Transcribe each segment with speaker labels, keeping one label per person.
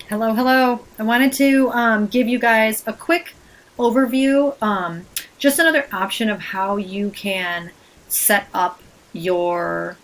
Speaker 1: Hello, hello. I wanted to give you guys a quick overview, just another option of how you can set up your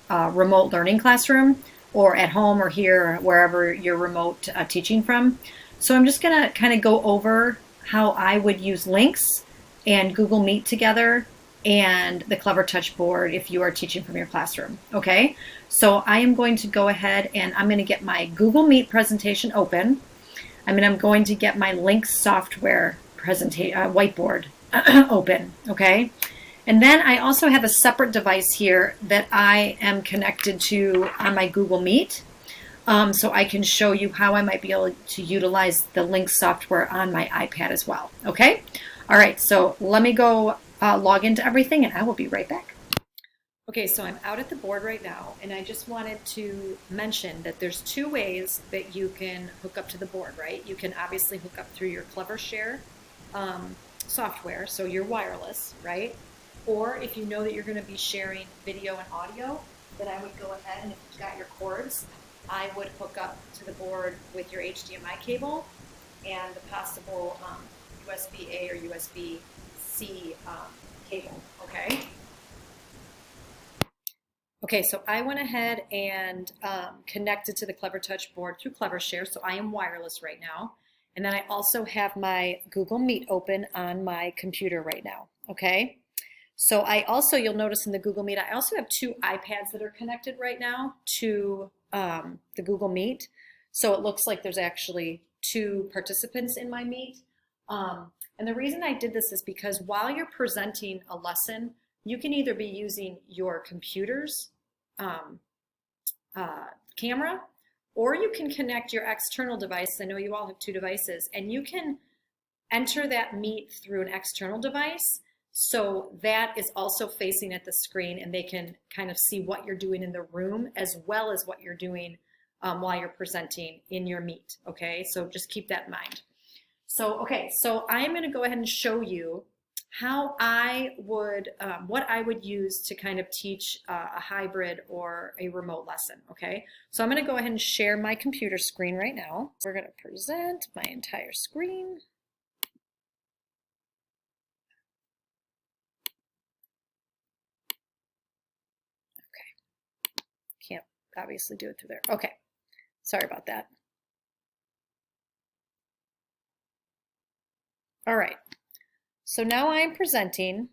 Speaker 1: remote learning classroom or at home or here, wherever you're remote teaching from. So I'm just going to kind of go over how I would use Lynx and Google Meet together and the Clever Touch board if you are teaching from your classroom. Okay, so I am going to go ahead and I'm going to get my Google Meet presentation open. I'm going to get my Lynx software presentation whiteboard open. Okay, and then I also have a separate device here that I am connected to on my Google Meet. So I can show you how I might be able to utilize the Lynx software on my iPad as well. Okay? All right, so let me go log into everything and I will be right back. Okay, so I'm out at the board right now, and I just wanted to mention that there's two ways that you can hook up to the board, right? You can obviously hook up through your Clever Share software, so you're wireless, right? Or if you know that you're going to be sharing video and audio, then I would go ahead and if you've got your cords, I would hook up to the board with your HDMI cable and the possible USB-A or USB-C cable, okay? Okay, so I went ahead and connected to the Clever Touch board through Clever Share, so I am wireless right now. And then I also have my Google Meet open on my computer right now, okay? So I also, you'll notice in the Google Meet, I also have two iPads that are connected right now to the Google Meet. So it looks like there's actually two participants in my Meet. And the reason I did this is because while you're presenting a lesson, you can either be using your computer's um, camera, or you can connect your external device. I know you all have two devices, and you can enter that Meet through an external device. So that is also facing at the screen, and they can kind of see what you're doing in the room as well as what you're doing while you're presenting in your Meet. Okay, so just keep that in mind. So, okay, so I'm going to go ahead and show you how I would, what I would use to kind of teach a hybrid or a remote lesson, okay? So I'm going to go ahead and share my computer screen right now. We're going to present my entire screen. Okay, can't obviously do it through there. Okay, sorry about that. All right, so now I'm presenting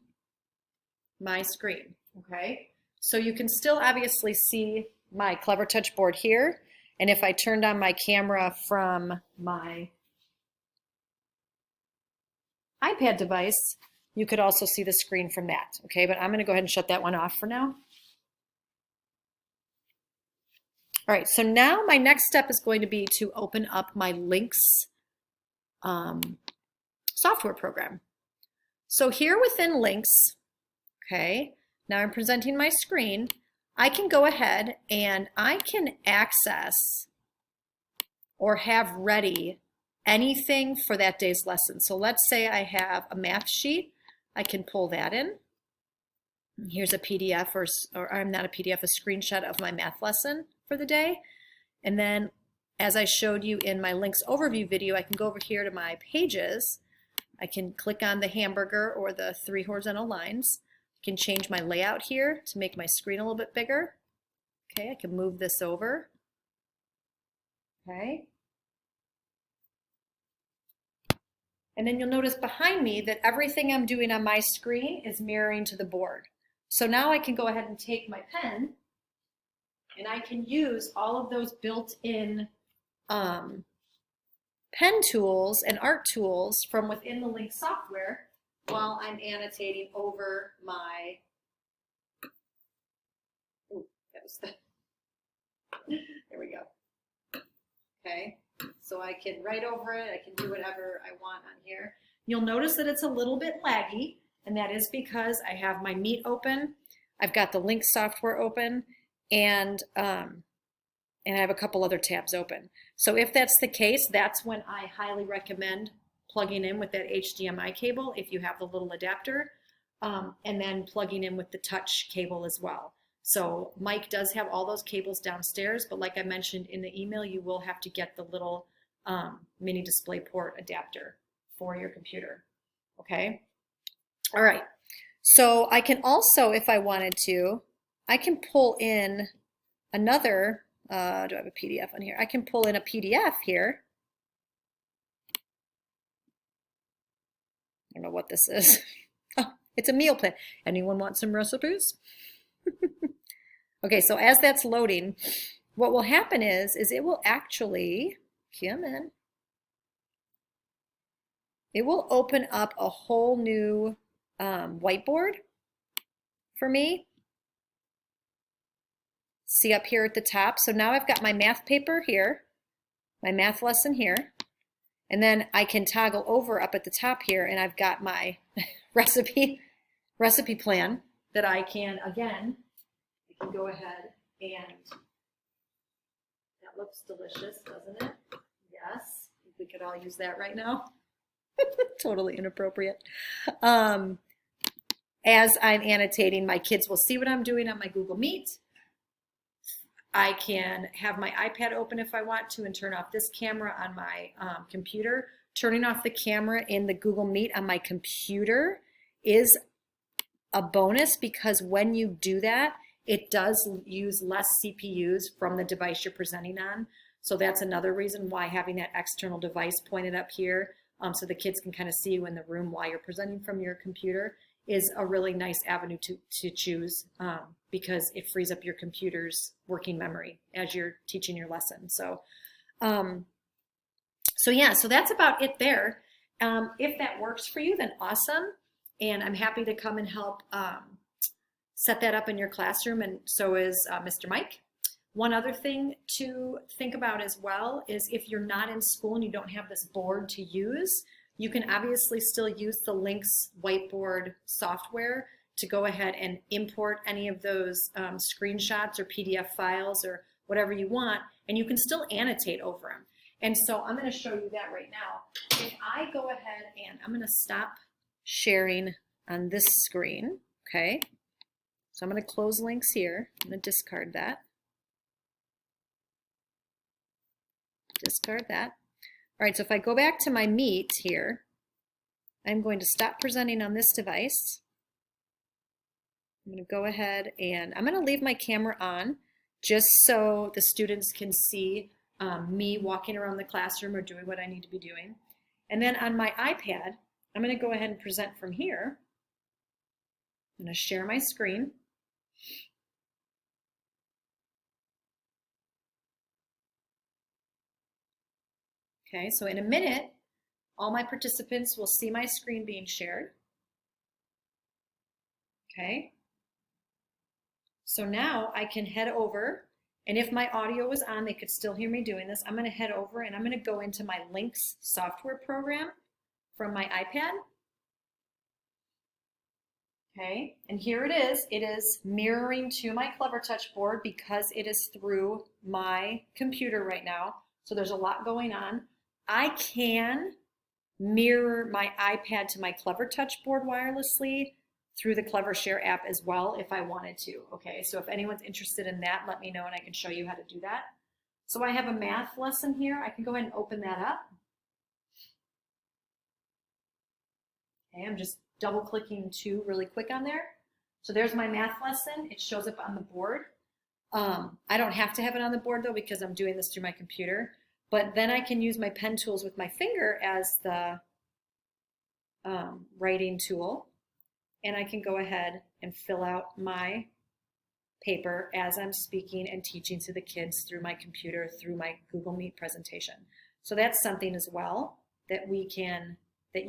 Speaker 1: my screen, okay? So you can still obviously see my Clever Touch board here. And if I turned on my camera from my iPad device, you could also see the screen from that, okay? But I'm gonna go ahead and shut that one off for now. All right, so now my next step is going to be to open up my Lynx software program. So here within Lynx, okay, now I'm presenting my screen. I can go ahead and I can access or have ready anything for that day's lesson. So let's say I have a math sheet. I can pull that in. Here's a PDF or I'm not a PDF, a screenshot of my math lesson for the day. And then as I showed you in my Lynx overview video, I can go over here to my pages. I can click on the hamburger or the three horizontal lines. I can change my layout here to make my screen a little bit bigger. Okay, I can move this over. Okay. And then you'll notice behind me that everything I'm doing on my screen is mirroring to the board. So now I can go ahead and take my pen and I can use all of those built-in pen tools and art tools from within the Lynx software while I'm annotating over my, ooh, that was the, there we go. Okay, so I can write over it, I can do whatever I want on here. You'll notice that it's a little bit laggy, and that is because I have my Meet open, I've got the Lynx software open, and I have a couple other tabs open. So if that's the case, that's when I highly recommend plugging in with that HDMI cable if you have the little adapter, and then plugging in with the touch cable as well. So Mike does have all those cables downstairs, but like I mentioned in the email, you will have to get the little mini display port adapter for your computer. Okay. All right. So I can also, if I wanted to, I can pull in another, do I have a PDF on here? I can pull in a PDF here. I don't know what this is. Oh, it's a meal plan. Anyone want some recipes? Okay, so as that's loading, what will happen is it will actually, come in, it will open up a whole new whiteboard for me. See up here at the top. So now I've got my math paper here, my math lesson here, and then I can toggle over up at the top here and I've got my recipe plan that I can, again, I can go ahead and, that looks delicious, doesn't it? Yes, we could all use that right now. Totally inappropriate. As I'm annotating, my kids will see what I'm doing on my Google Meet. I can have my iPad open if I want to and turn off this camera on my computer. Turning off the camera in the Google Meet on my computer is a bonus because when you do that, it does use less CPUs from the device you're presenting on. So that's another reason why having that external device pointed up here so the kids can kind of see you in the room while you're presenting from your computer is a really nice avenue to choose because it frees up your computer's working memory as you're teaching your lesson. So, yeah, so that's about it there. If that works for you, then awesome. And I'm happy to come and help set that up in your classroom, and so is Mr. Mike. One other thing to think about as well is if you're not in school and you don't have this board to use, you can obviously still use the Lynx Whiteboard software to go ahead and import any of those screenshots or PDF files or whatever you want, and you can still annotate over them. And so I'm going to show you that right now. If I go ahead and I'm going to stop sharing on this screen, okay? So I'm going to close Lynx here. I'm going to discard that. Discard that. All right, so if I go back to my Meet here, I'm going to stop presenting on this device. I'm going to go ahead and I'm going to leave my camera on just so the students can see me walking around the classroom or doing what I need to be doing. And then on my iPad, I'm going to go ahead and present from here. I'm going to share my screen. Okay, so in a minute, all my participants will see my screen being shared. Okay, so now I can head over, and if my audio was on, they could still hear me doing this. I'm going to head over and I'm going to go into my Lynx software program from my iPad. Okay, and here it is. It is mirroring to my CleverTouch board because it is through my computer right now. So there's a lot going on. I can mirror my iPad to my CleverTouch board wirelessly through the CleverShare app as well if I wanted to. Okay, so if anyone's interested in that, let me know and I can show you how to do that. So I have a math lesson here. I can go ahead and open that up. Okay, I'm just double clicking 2 really quick on there. So there's my math lesson. It shows up on the board. I don't have to have it on the board though because I'm doing this through my computer. But then I can use my pen tools with my finger as the writing tool. And I can go ahead and fill out my paper as I'm speaking and teaching to the kids through my computer, through my Google Meet presentation. So that's something as well that you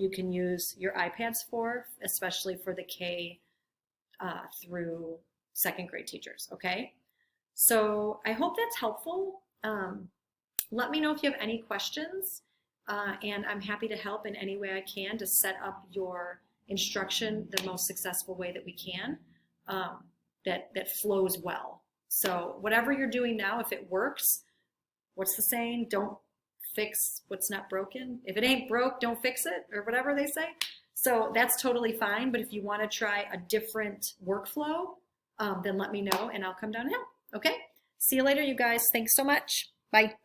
Speaker 1: can use your iPads for, especially for the K through 2nd grade teachers, okay? So I hope that's helpful. Let me know if you have any questions, and I'm happy to help in any way I can to set up your instruction the most successful way that we can, that flows well. So whatever you're doing now, if it works, what's the saying? Don't fix what's not broken. If it ain't broke, don't fix it, or whatever they say. So that's totally fine, but if you want to try a different workflow, then let me know and I'll come downhill. Okay? See you later, you guys. Thanks so much. Bye.